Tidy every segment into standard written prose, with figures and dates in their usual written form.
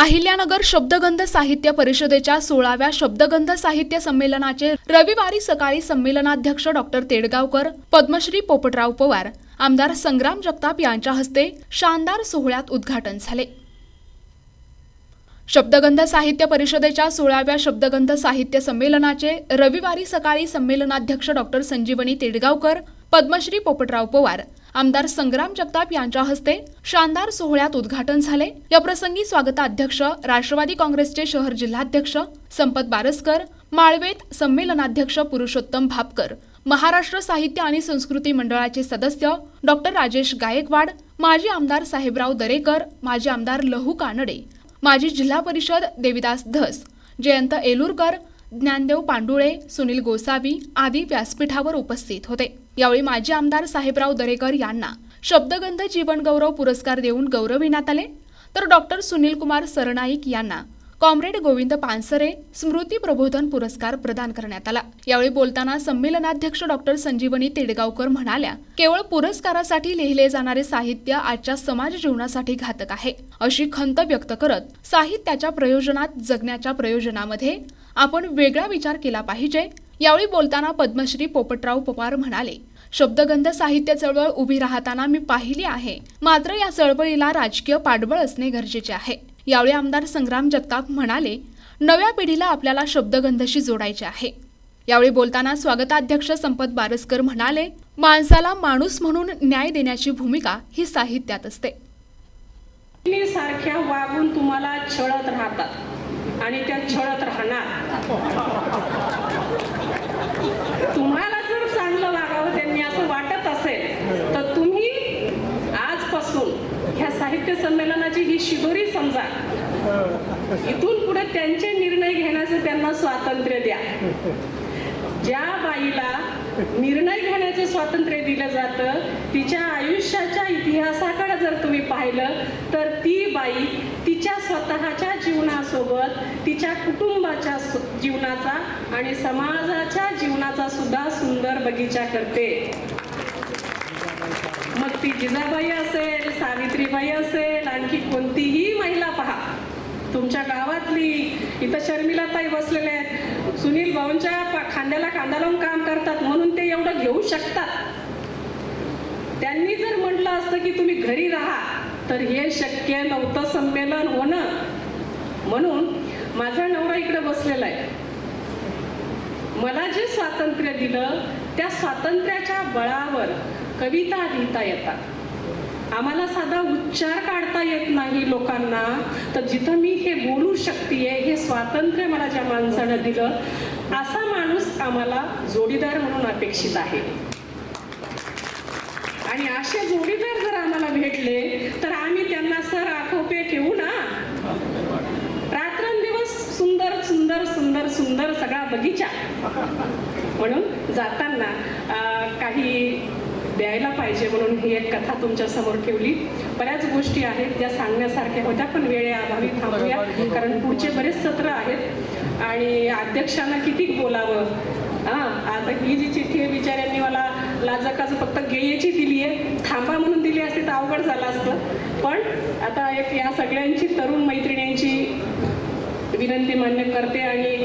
अहिल्यानगर शब्दगंध साहित्य परिषदेच्या 16व्या शब्दगंध साहित्य संमेलनाचे रविवारी सकाळी संमेलनाध्यक्ष डॉक्टर तेडगावकर, पद्मश्री पोपटराव पवार, आमदार संग्राम जगताप यांच्या हस्ते शानदार सोहळ्यात उद्घाटन झाले। शब्दगंध साहित्य परिषदेच्या 16व्या शब्दगंध साहित्य संमेलनाचे रविवारी सकाळी संमेलनाध्यक्ष डॉक्टर संजीवनी तेडगावकर, पद्मश्री पोपटराव पवार, आमदार संग्राम जगताप यांच्या हस्ते शानदार सोहळ्यात उद्घाटन झाले। या प्रसंगी स्वागताध्यक्ष राष्ट्रवादी काँग्रेसचे शहर जिल्हाध्यक्ष संपत बारसकर, माळवेत संमेलनाध्यक्ष पुरुषोत्तम भापकर, महाराष्ट्र साहित्य आणि संस्कृती मंडळाचे सदस्य डॉक्टर राजेश गायकवाड, माजी आमदार साहेबराव दरेकर, माजी आमदार लहू कानडे, माजी जिल्हा परिषद देविदास धस, जयंत एलुरकर, ज्ञानदेव पांडुळे, सुनील गोसावी आदी व्यासपीठावर उपस्थित होते। यावेळी माजी आमदार साहेबराव दरेकर यांना शब्दगंध जीवनगौरव पुरस्कार देऊन गौरविण्यात आले, तर डॉक्टर सुनील कुमार सरनाईक यांना कॉम्रेड गोविंद पानसरे स्मृती प्रबोधन पुरस्कार प्रदान करण्यात आला। यावेळी बोलताना संमेलनाध्यक्ष डॉक्टर संजीवनी तेडगावकर म्हणाल्या, केवळ पुरस्कारासाठी लिहिले जाणारे साहित्य आजच्या समाज जीवनासाठी घातक आहे, अशी खंत व्यक्त करत साहित्याच्या प्रयोजनात जगण्याच्या प्रयोजनामध्ये आपण वेगळा विचार केला पाहिजे। यावेळी बोलताना पद्मश्री पोपटराव पवार म्हणाले, शब्दगंध साहित्य चळवळ उभी राहताना मी पाहिली आहे, मात्र या चळवळीला राजकीय पाठबळ असणे गरजेचे आहे। यावेळी आमदार संग्राम जगताप म्हणाले, नव्या पिढीला आपल्याला शब्दगंधशी जोडायचे आहे। यावेळी बोलताना स्वागताध्यक्ष संपत बारसकर म्हणाले, माणसाला माणूस म्हणून न्याय देण्याची भूमिका ही साहित्यात असते। सारख्या वागून तुम्हाला छळत राहतात आणि त्या छळत राहणार। तुम्हाला जर चांगलं वागावं त्यांनी असं वाटत असेल तर तुम्ही आजपासून ह्या साहित्य संमेलनाची ही शिदोरी समजा। इथून पुढे त्यांचे निर्णय घेण्याचं त्यांना स्वातंत्र्य द्या। ज्या बाईला निर्णय घेण्याचे स्वातंत्र्य दिलं जातं, तिच्या आयुष्याच्या इतिहासाकडे जर तुम्ही पाहिलं तर ती बाई तिच्या स्वतःच्या जीवनासोबत तिच्या कुटुंबाच्या जीवनाचा आणि समाजाच्या जीवनाचा सुद्धा सुंदर बगीचा करते। मग ती जिजाबाई असेल, सावित्रीबाई असेल, आणखी कोणतीही महिला पहा, तुमच्या गावातली, इथं शर्मिलाताई बसलेले आहेत, सुनील भाऊंच्या खांद्याला खांदा लावून काम करतात म्हणून ते एवढं घेऊ शकतात। त्यांनी जर म्हटलं असतं की तुम्ही घरी राहा तर हे शक्य नव्हतं संमेलन होणं। म्हणून माझा नवरा इकडे बसलेला आहे, मला जे स्वातंत्र्य दिलं त्या स्वातंत्र्याच्या बळावर कविता लिहिता येतात, आम्हाला साधा उच्चार काढता येत नाही लोकांना, तर जिथं मी हे बोलू शकतेय, हे स्वातंत्र्य मला ज्या माणसानं दिलं, असा माणूस आम्हाला जोडीदार म्हणून अपेक्षित आहे। आणि असे जोडीदार जर आम्हाला भेटले तर आम्ही त्यांना सर आठोपे ठेवू ना, रात्रंदिवस सुंदर सुंदर सुंदर सुंदर सगळा बगीचा। म्हणून जाताना काही द्यायला पाहिजे म्हणून ही एक कथा तुमच्या समोर ठेवली। बऱ्याच गोष्टी आहेत ज्या सांगण्यासारख्या होत्या, पण वेळेअभावी थांबूया, कारण पुढचे बरेच सत्र आहेत आणि अध्यक्षांना किती बोलावं। आता ही जी चिठ्ठी आहे बिचाऱ्यांनी मला लाजकाचं फक्त गेयची दिली आहे, थांबा म्हणून दिली असते तर अवघड झालं असतं। पण आता एक या सगळ्यांची तरुण मैत्रिणींची विनंती मान्य करते आणि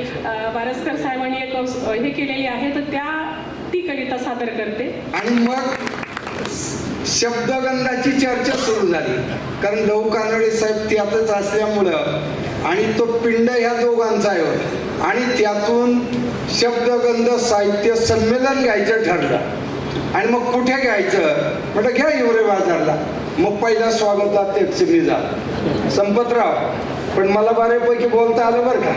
बारसकर साहेबांनी एक हे केलेली आहे तर ती कविता सादर करते। आणि मग शब्दगंधाची चर्चा सुरू झाली, कारण लहू कानडे साहेब त्यातच असल्यामुळं आणि तो पिंड ह्या दोघांचा आहे आणि त्यातून शब्दगंध साहित्य संमेलन घ्यायचं ठरलं। आणि मग कुठे घ्यायचं म्हटलं, घ्या हिवरे बाजारला। मग पहिला स्वागताध्यक्ष मी झाला संपतराव, पण मला बऱ्यापैकी बोलता आलं बरं का,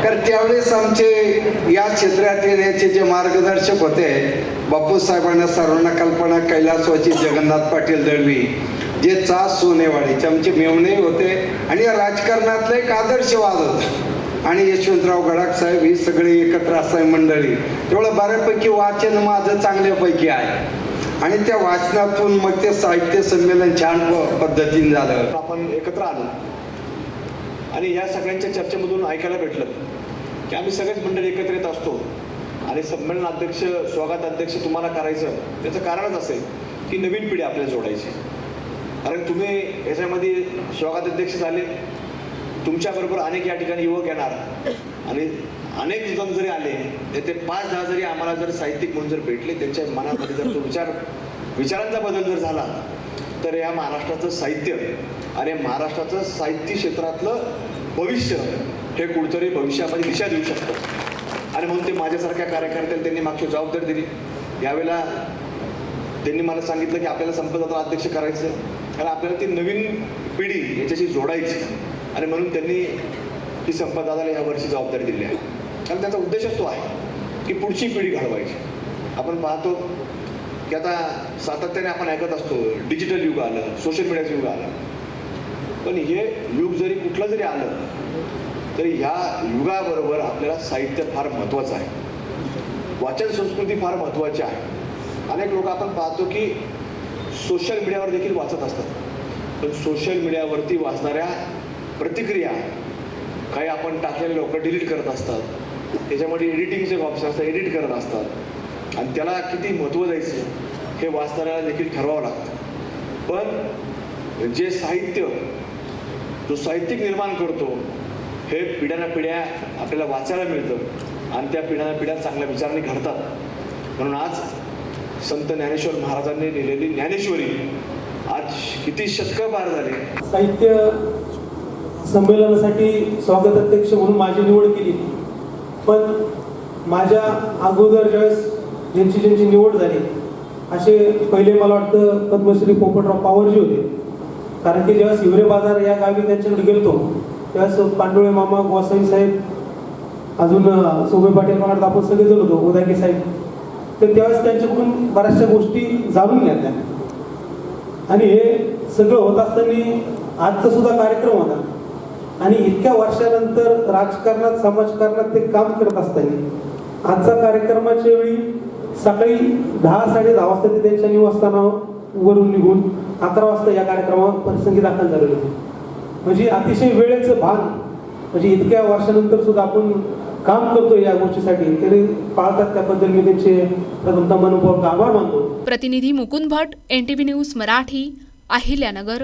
कारण त्यावेळेस आमचे या क्षेत्रात येण्याचे जे मार्गदर्शक होते बापू साहेबांना सर्वांना कल्पना, कैलासवाची जगन्नाथ पाटील दळवी, जे चास सोनेवाडीचे आमचे मेवणे होते आणि या राजकारणातलं एक आदर्शवाद होता, आणि यशवंतराव गडाख साहेब ही सगळे एकत्र असाय मंडळी। तेवढं बऱ्यापैकी वाचन माझं चांगल्यापैकी आहे आणि त्या वाचनातून मग ते साहित्य संमेलन छान पद्धतीने झालं। आपण एकत्र आलो आणि या सगळ्यांच्या चर्चेमधून ऐकायला भेटलं की आम्ही सगळेच मंडळी एकत्र येत असतो आणि संमेलनाध्यक्ष, स्वागताध्यक्ष तुम्हाला करायचं त्याचं कारणच असेल की नवीन पिढी आपल्याला जोडायची। कारण तुम्ही याच्यामध्ये स्वागताध्यक्ष झाले, तुमच्याबरोबर अनेक या ठिकाणी युवक येणार आणि अनेक जण जरी आले तर ते 5-10 जरी आम्हाला जर साहित्यिक म्हणून जर भेटले, त्यांच्या मनामध्ये जर तो विचारांचा बदल जर झाला, तर या महाराष्ट्राचं साहित्य आणि महाराष्ट्राचं साहित्य क्षेत्रातलं भविष्य हे कुठेतरी भविष्यामध्ये दिशा देऊ शकतं. आणि म्हणून ते माझ्यासारख्या कार्यकर्त्याला त्यांनी मागची जबाबदारी दिली. यावेळेला त्यांनी मला सांगितलं की आपल्याला संपदाला अध्यक्ष करायचं, कारण आपल्याला ती नवीन पिढी याच्याशी जोडायची, आणि म्हणून त्यांनी ही संपदाला या वर्षी जबाबदारी दिली आहे. कारण त्यांचा उद्देशच तो आहे की पुढची पिढी घडवायची. आपण पाहतो की आता सातत्याने आपण ऐकत असतो डिजिटल युग आलं, सोशल मीडियाचं युग आलं, पण हे युग जरी कुठलं जरी आलं तरी ह्या युगाबरोबर आपल्याला साहित्य फार महत्त्वाचं आहे, वाचन संस्कृती फार महत्त्वाची आहे. अनेक लोक आपण पाहतो की सोशल मीडियावर देखील वाचत असतात, पण सोशल मीडियावरती वाचणाऱ्या प्रतिक्रिया काही आपण टाकलेले लोक डिलीट करत असतात, त्याच्यामध्ये एडिटिंगचे ऑप्शन असतात, एडिट करत असतात, आणि त्याला किती महत्त्व द्यायचं हे वाचणाऱ्याला देखील ठरवावं लागतं. पण जे साहित्य जो साहित्यिक निर्माण करतो हे पिढ्याना पिढ्या आपल्याला वाचायला मिळतं, आणि त्या पिढ्याना पिढ्या चांगल्या विचारांनी घडतात. म्हणून आज संत ज्ञानेश्वर महाराजांनी लिहिलेली ज्ञानेश्वरी आज किती शतकं पार झाली. साहित्य संमेलनासाठी स्वागत अध्यक्ष म्हणून माझी निवड केली, पण माझ्या अगोदर ज्यावेळेस ज्यांची निवड झाली असे पहिले मला वाटतं पद्मश्री पोपटराव पवारजी होते. कारण की जेव्हा हिवरे बाजार या गावी त्यांच्याकडे गेलतो त्यावेळेस पांडुळे मामा, गोसावी साहेब, अजून सोबे पाटील मला वाटतं आपण सगळेजण होतो, उदागे साहेब, तर त्यावेळेस त्यांच्याकडून बऱ्याचशा गोष्टी जाणून घेतल्या. आणि हे सगळं होत असताना आजचा सुद्धा कार्यक्रम होता, आणि इतक्या वर्षानंतर राजकारणात समाजकारणात ते काम करत असताना आजचा कार्यक्रमाच्या वेळी सकाळी 10-10:30 वाजता ते त्यांच्या निवासस्थानावरून निघून 11 वाजता या कार्यक्रमावर प्रसंगी दाखल झालेले होते. म्हणजे अतिशय वेळेचं भान, म्हणजे इतक्या वर्षानंतर सुद्धा आपण काम करतो या गोष्टीसाठी, तरी पाळतात त्याबद्दल मी त्यांचे प्रथमतः मनपूर्वक आभार मानतो. प्रतिनिधी मुकुंद भट, NTV न्यूज मराठी, अहिल्यानगर.